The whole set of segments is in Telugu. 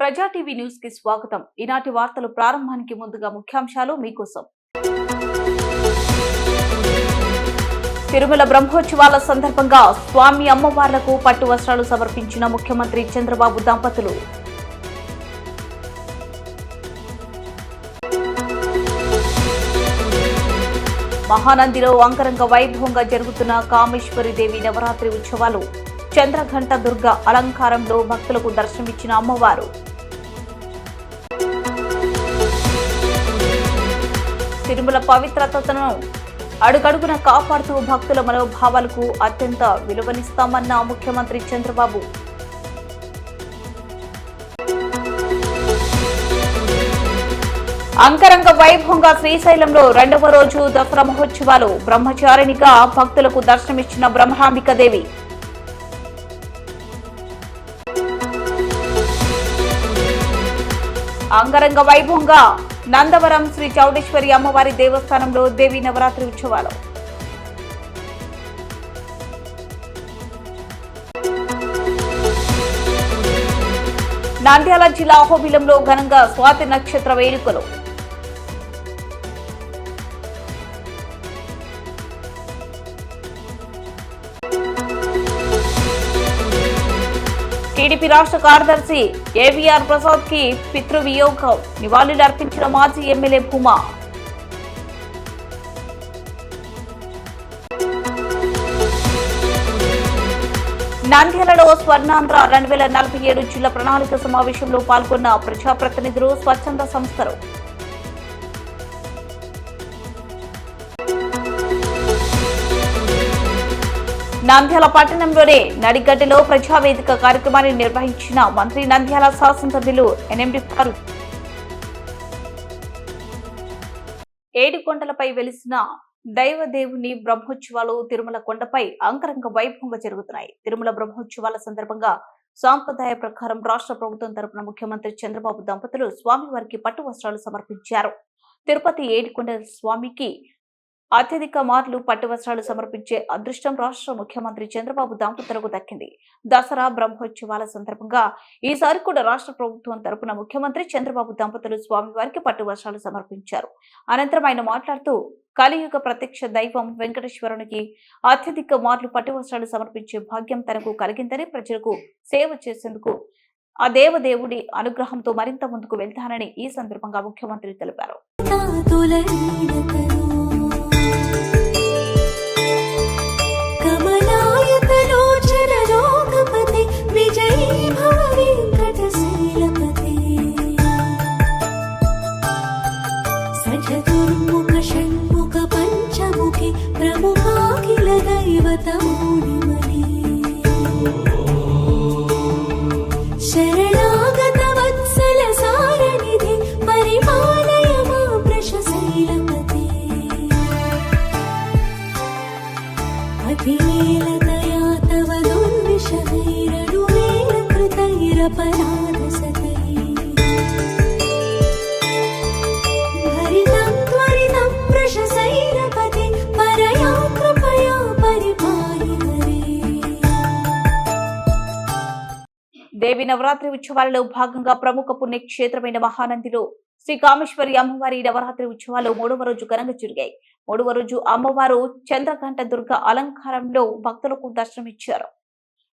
ప్రజా టీవీ న్యూస్ కి స్వాగతం. ఈనాటి వార్తలు ప్రారంభానికి ముందుగా ముఖ్యాంశాలు మీకోసం. తిరుమల బ్రహ్మోత్సవాల సందర్భంగా స్వామి అమ్మవార్లకు పట్టు వస్త్రాలు సమర్పించిన ముఖ్యమంత్రి చంద్రబాబు దంపతులు. మహానందిలో అంగరంగ వైభవంగా జరుగుతున్న కామేశ్వరి దేవి నవరాత్రి ఉత్సవాలు. చంద్రఘంట దుర్గ అలంకారంలో భక్తులకు దర్శనమిచ్చిన అమ్మవారు. తిరుమల పవిత్రతను అడుగడుగున కాపాడుతూ భక్తుల మనోభావాలకు అత్యంత విలువనిస్తామన్న ముఖ్యమంత్రి చంద్రబాబు. అంగరంగ వైభవంగా శ్రీశైలంలో రెండవ రోజు దసరా మహోత్సవాలు. బ్రహ్మచారిణిగా భక్తులకు దర్శనమిచ్చిన బ్రహ్మాంబిక దేవి. అంగరంగ వైభవంగా నందవరం శ్రీ చౌడేశ్వరి అమ్మవారి దేవస్థానంలో దేవి నవరాత్రి ఉత్సవాలు. నంద్యాల జిల్లా అహోబిలంలో ఘనంగా స్వాతి నక్షత్ర వేడుకలు. టీడీపీ రాష్ట్ర కార్యదర్శి ఏవీఆర్ ప్రసాద్ కి పితృవియోగం. నివాళులు అర్పించిన మాజీ ఎమ్మెల్యే భూమా. నంద్యాలలో స్వర్ణాంధ్ర 2047 జిల్లా ప్రణాళిక సమావేశంలో పాల్గొన్న ప్రజాప్రతినిధులు, స్వచ్ఛంద సంస్థలు. నంద్యాల పట్టణంలోని నడిగడ్డలో ప్రజావేదిక కార్యక్రమాన్ని నిర్వహించిన మంత్రి, నంద్యాల శాసనసభ్యులు ఎన్ఎండి ఫారూక్. ఏడుకొండలపై వెలిసిన దైవదేవుని బ్రహ్మోత్సవాలు తిరుమల కొండపై అంగరంగ వైభవంగా జరుగుతున్నాయి. తిరుమల బ్రహ్మోత్సవాల సందర్భంగా సాంప్రదాయ ప్రకారం రాష్ట్ర ప్రభుత్వం తరపున ముఖ్యమంత్రి చంద్రబాబు దంపతులు స్వామివారికి పట్టు వస్త్రాలు సమర్పించారు. తిరుపతి ఏడుకొండల స్వామికి అత్యధిక మార్లు పట్టు వస్త్రాలు సమర్పించే అదృష్టం రాష్ట్ర ముఖ్యమంత్రి చంద్రబాబు దంపతులకు దక్కింది. దసరా బ్రహ్మోత్సవాల సందర్భంగా ఈసారి కూడా రాష్ట్ర ప్రభుత్వం తరపున ముఖ్యమంత్రి చంద్రబాబు దంపతులు స్వామివారికి పట్టు వస్త్రాలు సమర్పించారు. అనంతరం ఆయన మాట్లాడుతూ, కలియుగ ప్రత్యక్ష దైవం వెంకటేశ్వరునికి అత్యధిక మార్లు పట్టు వస్త్రాలు సమర్పించే భాగ్యం తనకు కలిగిందని, ప్రజలకు సేవ చేసేందుకు ఆ దేవదేవుడి అనుగ్రహంతో మరింత ముందుకు వెళ్తానని ఈ సందర్భంగా ముఖ్యమంత్రి తెలిపారు. శరణాగత వత్సల సారనిధి పరిపాలయ మా ప్రశశైలపతి అఖిలేలతయా తవ దుర్విషహైరడువేల కృతైరపరాధ సతై భరితం త్వరితం ప్రశశైలపతి పరయా కృపయా పరిపాలి హరే. దేవి నవరాత్రి ఉత్సవాలలో భాగంగా ప్రముఖ పుణ్యక్షేత్రమైన మహానందిలో శ్రీ కామేశ్వరి అమ్మవారి నవరాత్రి ఉత్సవాలు 3వ రోజు ఘనంగా జరిగాయి. 3వ రోజు అమ్మవారు చంద్రఘంట దుర్గ అలంకారంలో భక్తులకు దర్శనమిచ్చారు.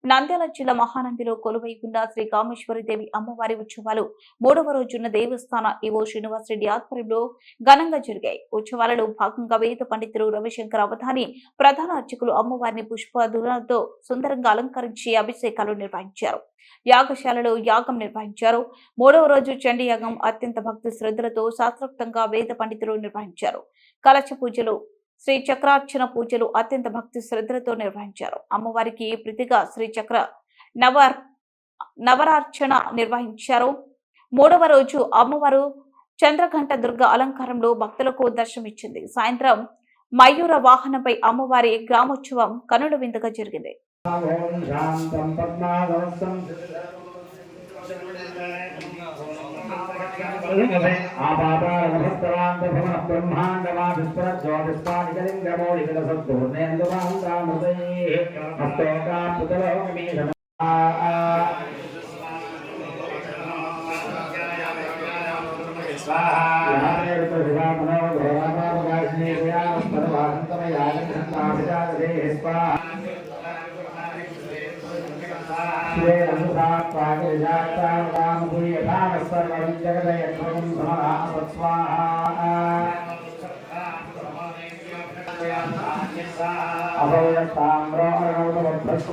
నంద్యాల జిల్లా మహానందిలో కొలువై ఉన్న శ్రీ కామేశ్వరి దేవి అమ్మవారి ఉత్సవాలు 3వ రోజున దేవస్థాన ఈవో శ్రీనివాస్ రెడ్డి ఆధ్వర్యంలో ఘనంగా జరిగాయి. ఉత్సవాలలో భాగంగా వేద పండితులు రవిశంకర్ అవధాని, ప్రధాన అర్చకులు అమ్మవారిని పుష్పదులతో సుందరంగా అలంకరించి అభిషేకాలు నిర్వహించారు. యాగశాలలో యాగం నిర్వహించారు. 3వ రోజు చండీ యాగం అత్యంత భక్తి శ్రద్ధలతో శాస్త్రోక్తంగా వేద పండితులు నిర్వహించారు. కలశ పూజలు, శ్రీ చక్రార్చన పూజలు అత్యంత భక్తి శ్రద్ధలతో నిర్వహించారు. అమ్మవారికి ప్రీతిగా శ్రీ చక్ర నవరార్చన నిర్వహించారు. 3వ రోజు అమ్మవారు చంద్రఘంట దుర్గ అలంకారంలో భక్తులకు దర్శనమిచ్చింది. సాయంత్రం మయూర వాహనంపై అమ్మవారి గ్రామోత్సవం కనుల విందుగా జరిగింది.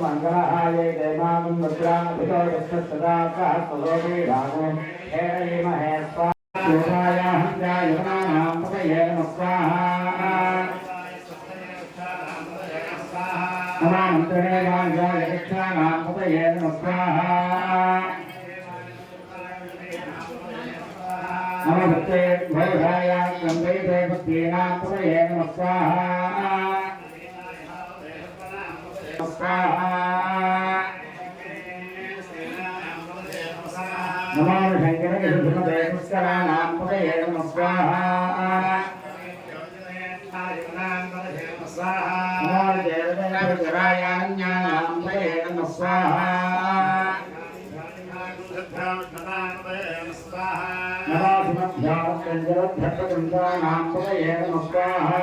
మంగళహాయే దైవాగం ముద్రాభితో సదా సహస్రలోకే రాగో హేమహే స్వాహాయాహం జాయమానాం పతయే నమః స్వాహా నమాంతరే వాజాయ దక్షానాం పతయే నమః స్వాహా నమస్తే భోజాయ గంభే దేవతీనాం పతయే నమః స్వాహా నమో శంకరదేవస్కరాణాం పతయే నమః స్వాహా నమో దేవదేవరాయాణ్యానాం పతయే నమః స్వాహా నమో సుమధ్యానంజరద్ధర్పకుంజానాం పతయే నమః స్వాహా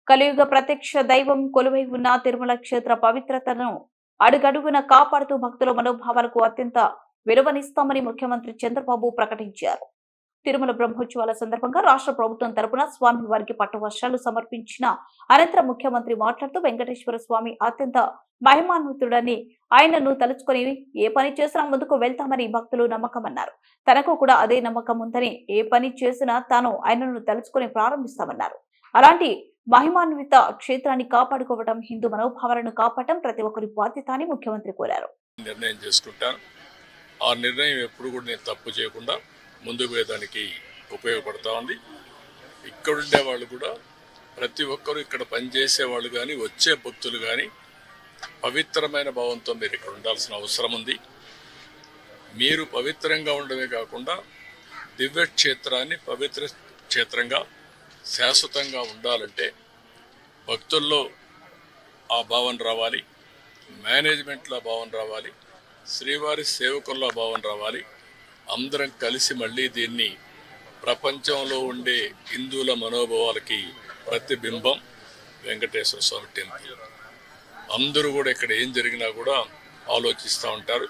కలియుగ ప్రత్యక్ష దైవం కొలువై ఉన్న తిరుమల క్షేత్ర పవిత్రతను అడుగడుగున కాపాడుతూ భక్తుల మనోభావాలకు అత్యంత విలువనిస్తామని ముఖ్యమంత్రి చంద్రబాబు ప్రకటించారు. తిరుమల బ్రహ్మోత్సవాల సందర్భంగా రాష్ట్ర ప్రభుత్వం తరపున స్వామి వారికి పట్టు వస్త్రాలు సమర్పించిన అనంతరం ముఖ్యమంత్రి మాట్లాడుతూ వెంకటేశ్వర స్వామి అత్యంత మహిమాన్వితుడని, ఆయనను తలుచుకొని ఏ పని చేసినా ముందుకు వెళ్తామని భక్తులు నమ్మకమన్నారు. తనకు కూడా అదే నమ్మకం ఉందని, ఏ పని చేసినా తాను ఆయనను తలుచుకొని ప్రారంభిస్తామన్నారు. అలాంటి మహిమాన్విత క్షేత్రాన్ని కాపాడుకోవడం, హిందూ మనోభావాలను కాపాడటం ప్రతి ఒక్కరి బాధ్యత అని ముఖ్యమంత్రి కోరారు. నిర్ణయం చేసుకుంటాను. ఆ నిర్ణయం ఎప్పుడు కూడా నేను తప్పు చేయకుండా ముందుకు పోయేదానికి ఉపయోగపడతా ఉంది. ఇక్కడుండే వాళ్ళు కూడా ప్రతి ఒక్కరూ ఇక్కడ పనిచేసే వాళ్ళు కానీ వచ్చే భక్తులు కానీ పవిత్రమైన భావంతో మీరు ఇక్కడ ఉండాల్సిన అవసరం ఉంది. మీరు పవిత్రంగా ఉండడమే కాకుండా దివ్యక్షేత్రాన్ని పవిత్ర క్షేత్రంగా శాశ్వతంగా ఉండాలంటే భక్తుల్లో ఆ భావన రావాలి, మేనేజ్మెంట్లో భావన రావాలి, శ్రీవారి సేవకుల్లో భావన రావాలి. అందరం కలిసి మళ్ళీ దీన్ని ప్రపంచంలో ఉండే హిందువుల మనోభావాలకి ప్రతిబింబం వెంకటేశ్వర స్వామి టెంపుల్. అందరూ కూడా ఇక్కడ ఏం జరిగినా కూడా ఆలోచిస్తూ ఉంటారు.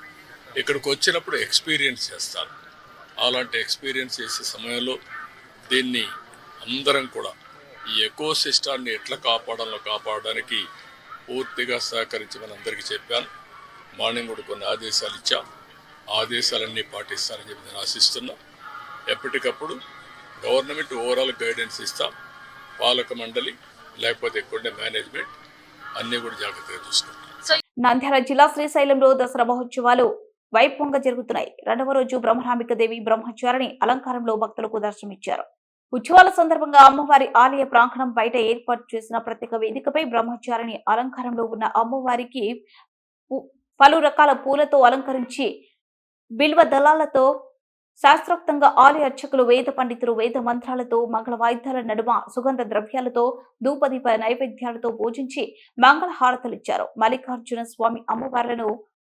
ఇక్కడికి వచ్చినప్పుడు ఎక్స్పీరియన్స్ చేస్తారు. అలాంటి ఎక్స్పీరియన్స్ చేసే సమయంలో దీన్ని అందరం కూడా ఈ ఎకో సిస్టాన్ని ఎట్లా కాపాడడానికి పూర్తిగా సహకరించమని అందరికీ చెప్పాను. మార్నింగ్ కూడా కొన్ని ఆదేశాలు ఇచ్చాం. ఆదేశాలన్నీ పాటిస్తారని చెప్పి నేను ఆశిస్తున్నా. ఎప్పటికప్పుడు గవర్నమెంట్ ఓవరాల్ గైడెన్స్ ఇస్తాం. పాలక మండలి లేకపోతే ఇక్కడ మేనేజ్మెంట్ అన్నీ కూడా జాగ్రత్తగా చూసుకుంటాం. నంద్యాల జిల్లా శ్రీశైలంలో దసరా మహోత్సవాలు వైభవంగా జరుగుతున్నాయి. రెండవ రోజు బ్రహ్మరాంబిక దేవి బ్రహ్మచారిణి అలంకారంలో భక్తులకు దర్శనమిచ్చారు. ఉత్సవాల సందర్భంగా అమ్మవారి ఆలయ ప్రాంగణం బయట ఏర్పాటు చేసిన ప్రత్యేక వేదికపై బ్రహ్మచారిణి అలంకారంలో ఉన్న అమ్మవారికి పలు రకాల పూలతో అలంకరించి బిల్వ దళాలతో శాస్త్రోక్తంగా ఆలయ అర్చకులు, వేద పండితులు వేద మంత్రాలతో, మంగళ వాయిద్యాల నడుమ సుగంధ ద్రవ్యాలతో, ధూపదీప నైవేద్యాలతో పూజించి మంగళ హారతలిచ్చారు. మల్లికార్జున స్వామి అమ్మవార్లను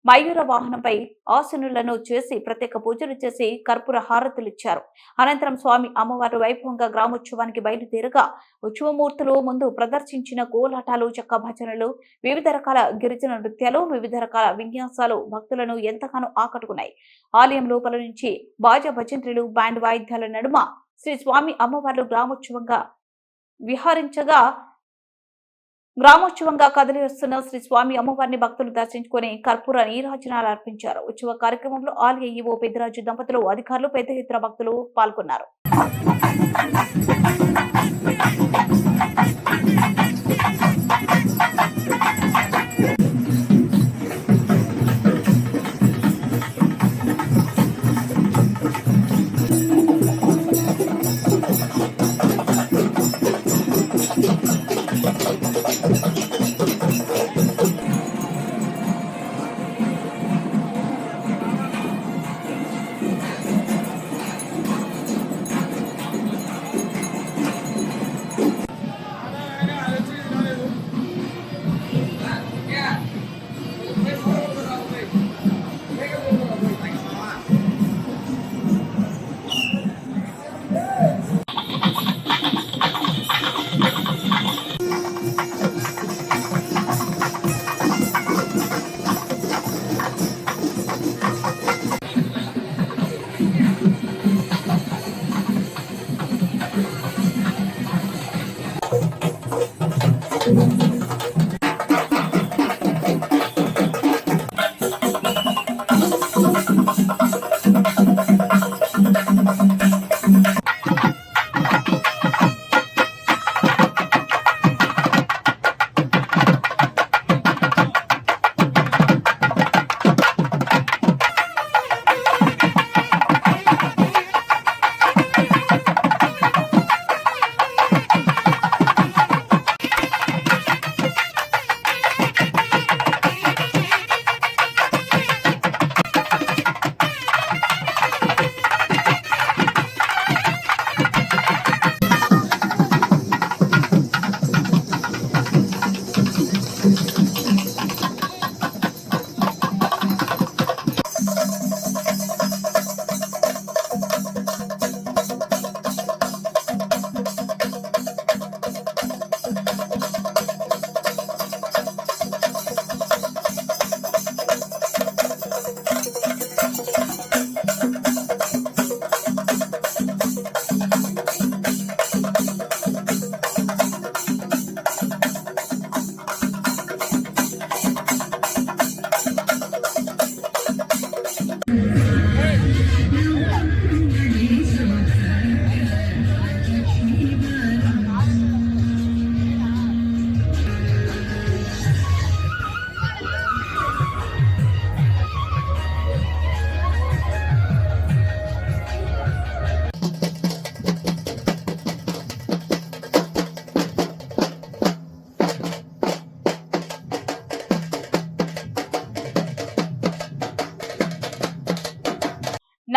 మయూర వాహనంపై ఆసనులను చేసి ప్రత్యేక పూజలు చేసి కర్పూర హారతులిచ్చారు. అనంతరం స్వామి అమ్మవారు వైభవంగా గ్రామోత్సవానికి బయలుదేరగా ఉత్సవమూర్తులు ముందు ప్రదర్శించిన కోలాటాలు, చెక్క భజనలు, వివిధ రకాల గిరిజన నృత్యాలు, వివిధ రకాల విన్యాసాలు భక్తులను ఎంతగానో ఆకట్టుకున్నాయి. ఆలయం లోపల నుంచి బాజా భజంత్రులు, బ్యాండ్ వాయిద్యాల నడుమ శ్రీ స్వామి అమ్మవార్లు గ్రామోత్సవంగా కదిలి వస్తున్న శ్రీ స్వామి అమ్మవారిని భక్తులు దర్శించుకుని కర్పూర నీరాజనాలు అర్పించారు. ఉత్సవ కార్యక్రమంలో ఆలయ ఈవో పెద్దిరాజు దంపతులు, అధికారులు, పెద్ద ఎత్తున భక్తులు పాల్గొన్నారు.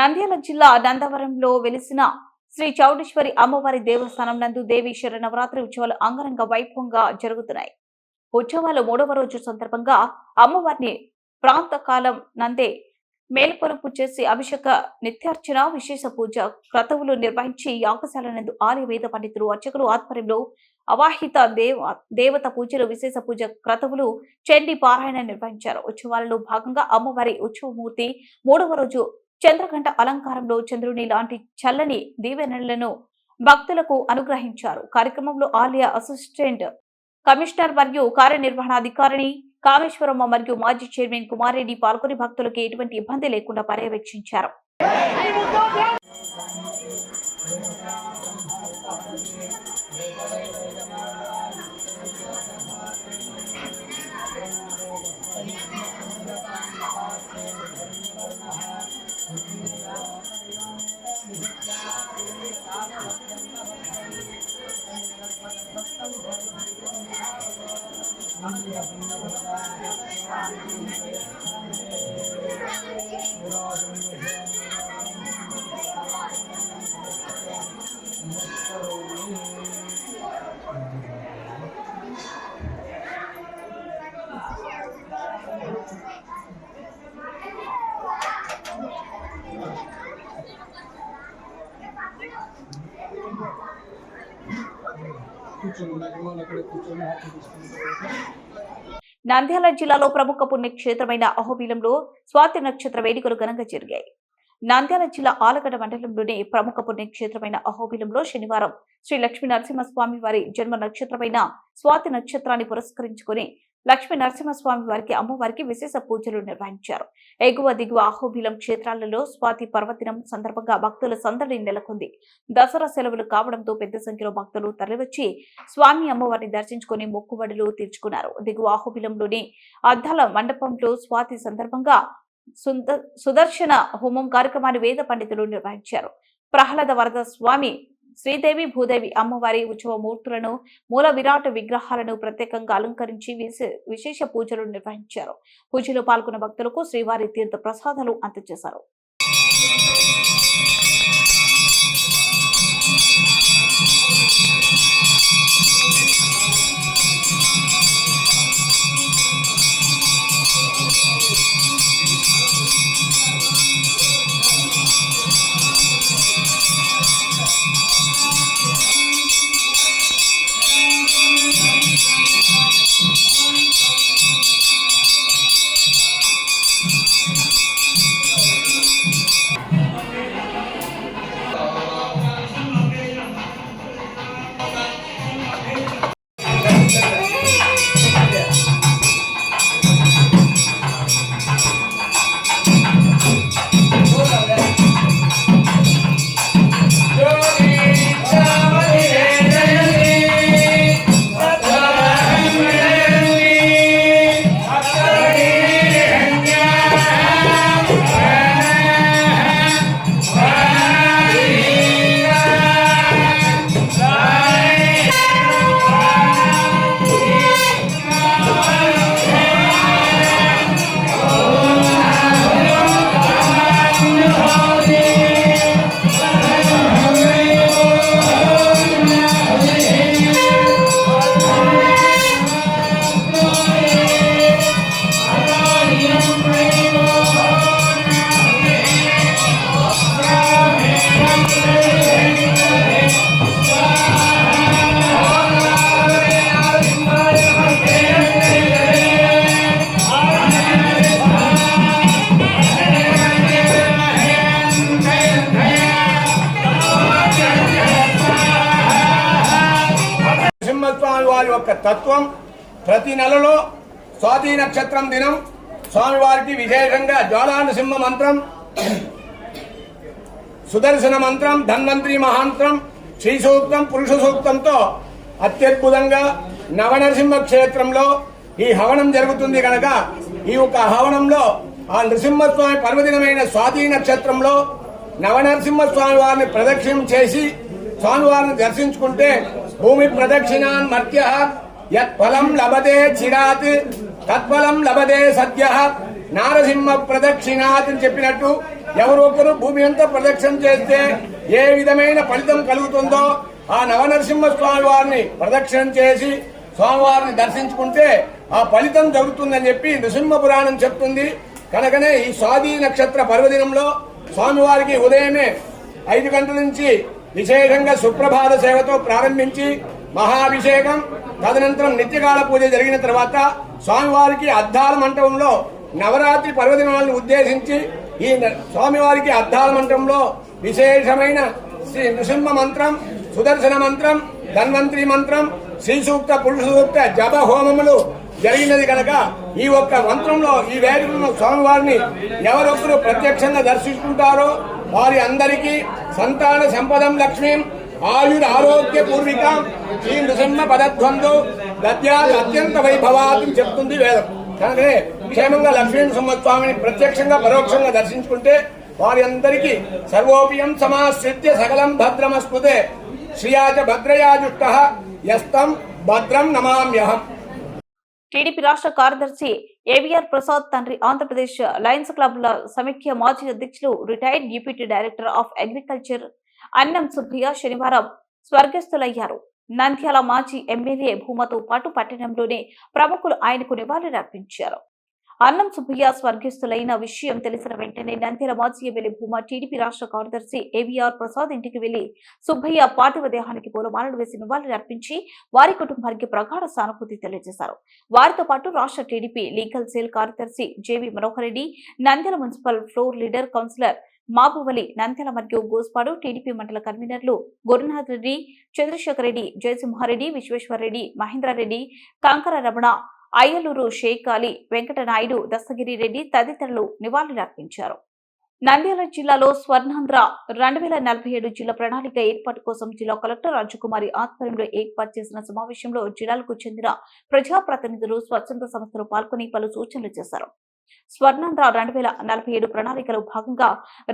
నంద్యాల జిల్లా నందవరంలో వెలిసిన శ్రీ చౌడేశ్వరి అమ్మవారి దేవస్థానం నందు దేవి శరన్నవరాత్రి ఉత్సవాలు అంగరంగ వైభవంగా జరుగుతున్నాయి. ఉత్సవాలు 3వ రోజు సందర్భంగా అమ్మవారిని ప్రాంతకాలం నందే మేల్కొలుపు చేసి అభిషేక నిత్యార్చన విశేష పూజ క్రతువులు నిర్వహించి యాగశాల నందు ఆలయ వేద పండితులు అర్చకులు ఆధ్వర్యంలో అవాహిత దేవత పూజలు విశేష పూజ క్రతువులు చండీ పారాయణ నిర్వహించారు. ఉత్సవాలలో భాగంగా అమ్మవారి ఉత్సవమూర్తి 3వ రోజు చంద్రఘంట అలంకారంలో చంద్రుని లాంటి చల్లని దీవెనలను భక్తులకు అనుగ్రహించారు. కార్యక్రమంలో ఆలయ అసిస్టెంట్ కమిషనర్ మరియు కార్యనిర్వహణాధికారిని కామేశ్వరమ్మ మరియు మాజీ చైర్మన్ కుమారెడ్డి పాల్గొని భక్తులకు ఎటువంటి ఇబ్బంది లేకుండా పర్యవేక్షించారు. నంద్యాల జిల్లాలో ప్రముఖ పుణ్యక్షేత్రమైన అహోబిలంలో స్వాతి నక్షత్ర వేడుకలు ఘనంగా జరిగాయి. నంద్యాల జిల్లా ఆలగడ్డ మండలంలోని ప్రముఖ పుణ్యక్షేత్రమైన అహోబిలంలో శనివారం శ్రీ లక్ష్మీ నరసింహస్వామి వారి జన్మ నక్షత్రమైన స్వాతి నక్షత్రాన్ని పురస్కరించుకుని లక్ష్మీ నరసింహస్వామి వారికి అమ్మవారికి విశేష పూజలు నిర్వహించారు. ఎగువ దిగువ అహోబిలం క్షేత్రాలలో స్వాతి పర్వదినం సందర్భంగా భక్తుల సందడి నెలకొంది. దసరా సెలవులు కావడంతో పెద్ద సంఖ్యలో భక్తులు తరలివచ్చి స్వామి అమ్మవారిని దర్శించుకుని మొక్కుబడులు తీర్చుకున్నారు. దిగువ అహోబిలంలోని అద్దాల మండపంలో స్వాతి సందర్భంగా సుదర్శన హోమం కార్యక్రమాన్ని వేద పండితులు నిర్వహించారు. ప్రహ్లాద వరద స్వామి, శ్రీదేవి, భూదేవి అమ్మవారి ఉత్సవ మూర్తులను, మూల విరాట్ విగ్రహాలను ప్రత్యేకంగా అలంకరించి విశేష పూజలు నిర్వహించారు. పూజలో పాల్గొన్న భక్తులకు శ్రీవారి తీర్థ ప్రసాదాలు అందజేశారు. నరసింహస్వామి వారి యొక్క తత్వం ప్రతి నెలలో స్వాతి నక్షత్రం దినం స్వామివారికి విశేషంగా జ్వాలా నృసింహ మంత్రం, సుదర్శన మంత్రం, ధన్వంతరి మహాంత్రం, శ్రీ సూక్తం, పురుష సూక్తంతో అత్యద్భుతంగా నవనరసింహ క్షేత్రంలో ఈ హవనం జరుగుతుంది కనుక ఈ యొక్క హవనంలో ఆ నృసింహస్వామి పర్వదినమైన స్వాతి నక్షత్రంలో నవనరసింహస్వామి వారిని ప్రదక్షిణం చేసి స్వామివారిని దర్శించుకుంటే భూమి ప్రదక్షిణాన్ మర్త్య యత్ ఫలం లభతే చిరాత్ తత్ఫలం లభతే సద్య నారసింహ ప్రదక్షిణాత్ అని చెప్పినట్టు ఎవరొకరు భూమి అంతా ప్రదక్షిణ చేస్తే ఏ విధమైన ఫలితం కలుగుతుందో ఆ నవనరసింహ స్వామి వారిని ప్రదక్షిణ చేసి స్వామివారిని దర్శించుకుంటే ఆ ఫలితం జరుగుతుందని చెప్పి నృసింహ పురాణం చెప్తుంది. కనుకనే ఈ స్వాతి నక్షత్ర పర్వదినంలో స్వామివారికి ఉదయమే 5 గంటల నుంచి విశేషంగా సుప్రభాత సేవతో ప్రారంభించి మహాభిషేకం, తదనంతరం నిత్యకాల పూజ జరిగిన తర్వాత స్వామివారికి అద్దాల మంటపంలో నవరాత్రి పర్వదినాలను ఉద్దేశించి ఈ స్వామివారికి అద్దాల మంటపంలో విశేషమైన శ్రీ నృసింహ మంత్రం, సుదర్శన మంత్రం, ధన్వంతరి మంత్రం, శ్రీ సూక్త, పురుష సూక్త జప హోమములు జరిగినది కనుక ఈ ఒక్క మంత్రంలో ఈ వేదికలో స్వామివారిని ఎవరొకరు ప్రత్యక్షంగా దర్శించుకుంటారో వారి అందరికీ సంతాన సంపదం లక్ష్మీం ఆయుర్ ఆరోగ్య పూర్వికం శ్రీ నృసింహ పదధ్వంతో గద్యాలు అత్యంత వైభవాలు చెప్తుంది వేదం. కనుకనే క్షేమంగా లక్ష్మీ నృసింహస్వామిని ప్రత్యక్షంగా పరోక్షంగా దర్శించుకుంటే వారి అందరికీ సర్వోపియం సమాశ్రిత్య సకలం భద్రమస్మృతే శ్రియాచ భద్రయాజుష్ట యస్తం భద్రం నమామ్యహం. టీడీపీ రాష్ట్ర కార్యదర్శి ఏవిఆర్ ప్రసాద్ తండ్రి ఆంధ్రప్రదేశ్ లయన్స్ క్లబ్ల సమైక్య మాజీ అధ్యక్షులు retired deputy director of agriculture అన్నం సుబ్బయ్య శనివారం స్వర్గస్థులయ్యారు. నంద్యాల మాజీ ఎమ్మెల్యే భూమతో పాటు పట్టణంలోని ప్రముఖులు ఆయనకు నివాళులర్పించారు. అన్నం సుబ్బయ్య స్వర్గస్థులైన విషయం తెలిసిన వెంటనే నంద్యాల మాజీ ఎమ్మెల్యే భూమా టీడీపీ రాష్ట్ర కార్యదర్శి ఏవిఆర్ ప్రసాద్ ఇంటికి వెళ్లి సుబ్బయ్య పార్థివ దేహానికి పూలమాలలు వేసి నివాళులర్పించి వారి కుటుంబానికి ప్రగాఢ సానుభూతి తెలియజేశారు. వారితో పాటు రాష్ట్ర టీడీపీ లీగల్ సెల్ కార్యదర్శి JV Manohar Reddy, Nandyala municipal floor leader councillor Mabuvali, Nandyala మరియు గోస్పాడు టీడీపీ మండల కన్వీనర్లు గురునాథ్ రెడ్డి, చంద్రశేఖర్ రెడ్డి, జయసింహారెడ్డి, విశ్వేశ్వరరెడ్డి, మహేంద్రారెడ్డి, కాంకర రమణ, అయ్యలూరు షేక్ అలీ, వెంకటనాయుడు, దస్తగిరి రెడ్డి తదితరులు నివాళులర్పించారు. నంద్యాల జిల్లాలో స్వర్ణాంధ్ర 2047 జిల్లా ప్రణాళిక ఏర్పాటు కోసం జిల్లా కలెక్టర్ రాజకుమారి ఆధ్వర్యంలో ఏర్పాటు చేసిన సమావేశంలో జిల్లాలకు చెందిన ప్రజాప్రతినిధులు, స్వచ్ఛంద సంస్థలు పాల్గొని పలు సూచనలు చేశారు. స్వర్ణాంధ్ర 2047 ప్రణాళికలో భాగంగా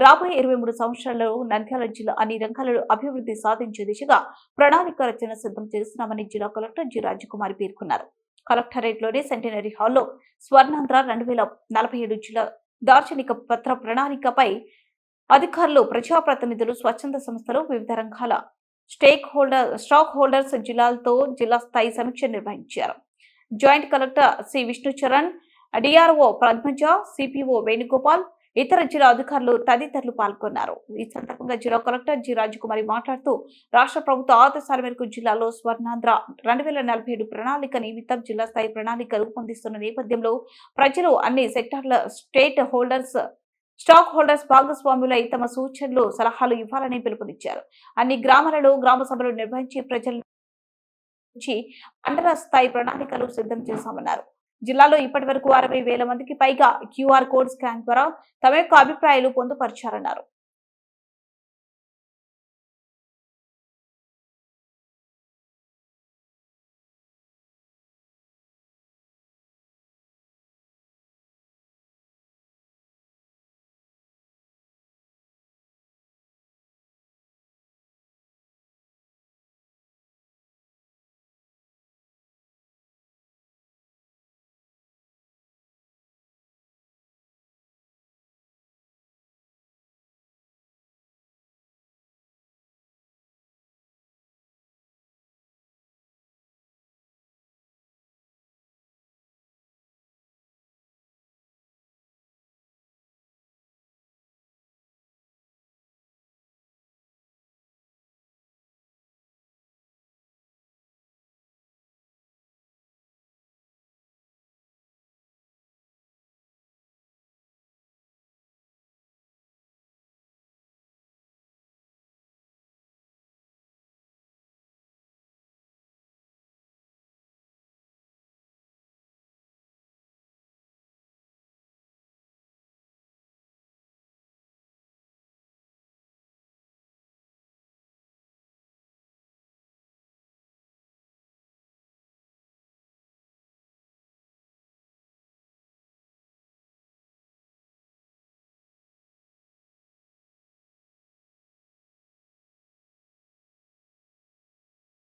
రాబోయే 23 సంవత్సరాలలో నంద్యాల జిల్లా అన్ని రంగాలలో అభివృద్ధి సాధించే దిశగా ప్రణాళిక రచన సిద్ధం చేస్తున్నామని జిల్లా కలెక్టర్ జి రాజకుమారి పేర్కొన్నారు. కలెక్టరేట్లోని సెంటినరీ హాల్లో స్వర్ణాంధ్ర 2047 జిల్లా దార్శనిక పత్ర ప్రణాళికపై అధికారులు, ప్రజాప్రతినిధులు, స్వచ్ఛంద సంస్థలు, వివిధ రంగాల స్టాక్ హోల్డర్స్ జిల్లాలతో జిల్లా స్థాయి సమీక్ష నిర్వహించారు. Joint collector C Vishnucharan, DRO Padmaja, CPO Venugopal, ఇతర జిల్లా అధికారులు తదితరులు పాల్గొన్నారు. ఈ సందర్భంగా జిల్లా కలెక్టర్ జి రాజకుమారి మాట్లాడుతూ రాష్ట్ర ప్రభుత్వ ఆదేశాల మేరకు జిల్లాలో స్వర్ణాంధ్ర 2047 ప్రణాళిక నిమిత్తం జిల్లా స్థాయి ప్రణాళిక రూపొందిస్తున్న నేపథ్యంలో ప్రజలు, అన్ని సెక్టార్ల స్టాక్ హోల్డర్స్ భాగస్వాములై తమ సూచనలు, సలహాలు ఇవ్వాలని పిలుపునిచ్చారు. అన్ని గ్రామాలలో గ్రామ సభలు నిర్వహించి ప్రజల నుంచి మండల స్థాయి ప్రణాళికలు సిద్ధం చేశామన్నారు. జిల్లాలో ఇప్పటి వరకు 60,000 మందికి పైగా QR కోడ్ స్కాన్ ద్వారా తమ యొక్క అభిప్రాయాలు పొందుపరిచారన్నారు.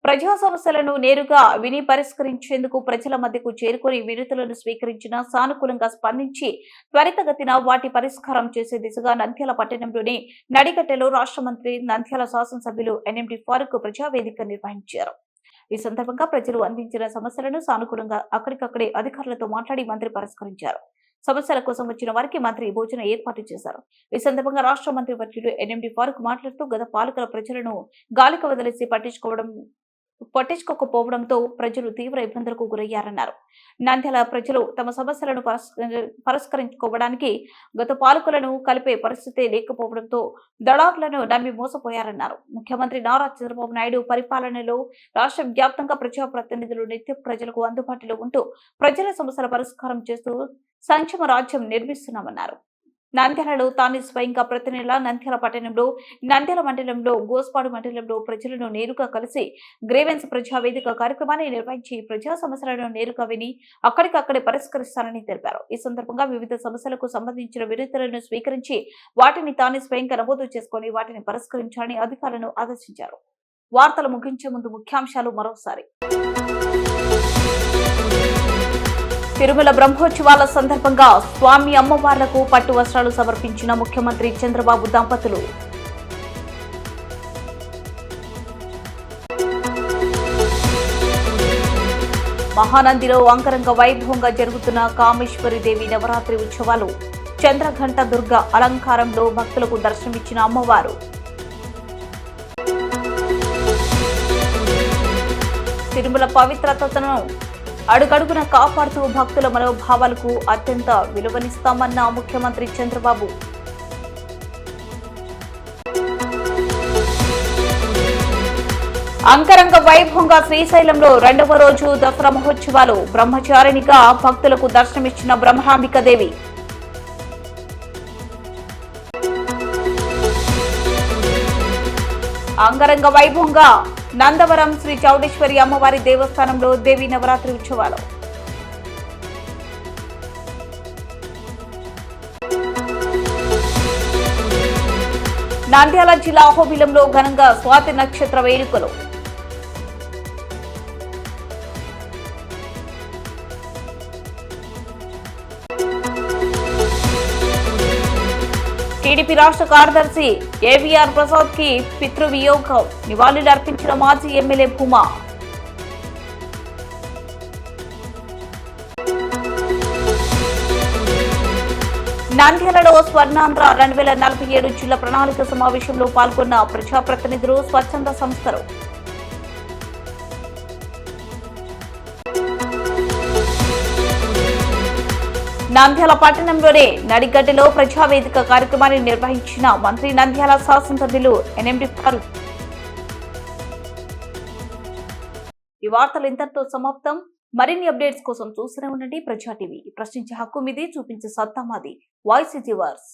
ప్రజా సమస్యలను నేరుగా విని పరిష్కరించేందుకు ప్రజల మధ్యకు చేరుకొని వినతులను స్వీకరించిన సానుకూలంగా స్పందించి త్వరితగతిన వాటి పరిష్కారం చేసే దిశగా నంద్యాల పట్టణంలోని నడిగట్టెలో రాష్ట్ర మంత్రి నంద్యాల శాసనసభ్యులు ఎన్ఎండి ఫారూక్ ప్రజావేదిక నిర్వహించారు. ఈ సందర్భంగా ప్రజలు అందించిన సమస్యలను సానుకూలంగా అక్కడికక్కడే అధికారులతో మాట్లాడి మంత్రి పరిష్కరించారు. సమస్యల కోసం వచ్చిన వారికి మంత్రి భోజన ఏర్పాటు చేశారు. ఈ సందర్భంగా రాష్ట్ర మంత్రి వర్యులు ఎన్ఎండి ఫారూక్ మాట్లాడుతూ గత పాలకుల ప్రజలను గాలికి వదిలేసి పట్టించుకోకపోవడంతో ప్రజలు తీవ్ర ఇబ్బందులకు గురయ్యారన్నారు. నంద్యాల ప్రజలు తమ సమస్యలను పరిష్కరించుకోవడానికి గత పాలకులను కలిపే పరిస్థితి లేకపోవడంతో దళారులను నమ్మి మోసపోయారన్నారు. ముఖ్యమంత్రి నారా చంద్రబాబు నాయుడు పరిపాలనలో రాష్ట్ర వ్యాప్తంగా ప్రజాప్రతినిధులు నిత్యం ప్రజలకు అందుబాటులో ఉంటూ ప్రజల సమస్యల పరిష్కారం చేస్తూ సంక్షేమ రాజ్యం నిర్మిస్తున్నామన్నారు. నంద్యాలలో తాను స్వయంగా ప్రతి నెల నంద్యాల పట్టణంలో నంద్యాల మండలంలో గోస్పాడు మండలంలో ప్రజలను నేరుగా కలిసి గ్రీవెన్స్ ప్రజావేదిక కార్యక్రమాన్ని నిర్వహించి ప్రజా సమస్యలను నేరుగా విని అక్కడికక్కడే పరిష్కరిస్తానని తెలిపారు. ఈ సందర్భంగా వివిధ సమస్యలకు సంబంధించిన వినతులను స్వీకరించి వాటిని తాను స్వయంగా నమోదు చేసుకుని వాటిని పరిష్కరించాలని అధికారులను ఆదేశించారు. వార్తలు ముగించే ముందు ముఖ్యాంశాలు మరోసారి. తిరుమల బ్రహ్మోత్సవాల సందర్భంగా స్వామి అమ్మవార్లకు పట్టు వస్త్రాలు సమర్పించిన ముఖ్యమంత్రి చంద్రబాబు దంపతులు. మహానందిలో అంగరంగ వైభవంగా జరుగుతున్న కామేశ్వరి దేవి నవరాత్రి ఉత్సవాలు. చంద్రఘంట దుర్గ అలంకారంలో భక్తులకు దర్శనమిచ్చిన అమ్మవారు. తిరుమల పవిత్రతను అడుగడుగున కాపాడుతూ భక్తుల మనోభావాలకు అత్యంత విలువనిస్తామన్న ముఖ్యమంత్రి చంద్రబాబు. అంగరంగ వైభవంగా శ్రీశైలంలో 2వ రోజు దసరా మహోత్సవాలు. బ్రహ్మచారిణిగా భక్తులకు దర్శనమిచ్చిన బ్రహ్మాంబికాదేవి. అంగరంగ వైభవంగా నందవరం శ్రీ చౌడేశ్వరి అమ్మవారి దేవస్థానంలో దేవీ నవరాత్రి ఉత్సవాలు. నంద్యాల జిల్లా అహోబిలంలో ఘనంగా స్వాతి నక్షత్ర వేడుకలు. టీడీపీ రాష్ట్ర కార్యదర్శి ఏవీఆర్ ప్రసాద్ కి పితృవియోగం. నివాళులర్పించిన మాజీ ఎమ్మెల్యే భూమా. నంద్యాలలో స్వర్ణాంధ్ర 2047 జిల్లా ప్రణాళిక సమావేశంలో పాల్గొన్న ప్రజాప్రతినిధులు, స్వచ్ఛంద సంస్థలు. నంద్యాల పట్టణంలోనే నడిగడ్డలో ప్రజావేదిక కార్యక్రమాన్ని నిర్వహించిన మంత్రి నంద్యాల శాసనసభ్యులు ఎన్ఎండి ఫారూక్. ఈ వార్తలు ఇంతటితో సమాప్తం. మరిన్ని అప్డేట్స్ కోసం చూస్తూనే ఉండండి ప్రజా టీవీ. ప్రశ్నించే హక్కు మీది, చూపించే సత్తా మాది. Voice is yours.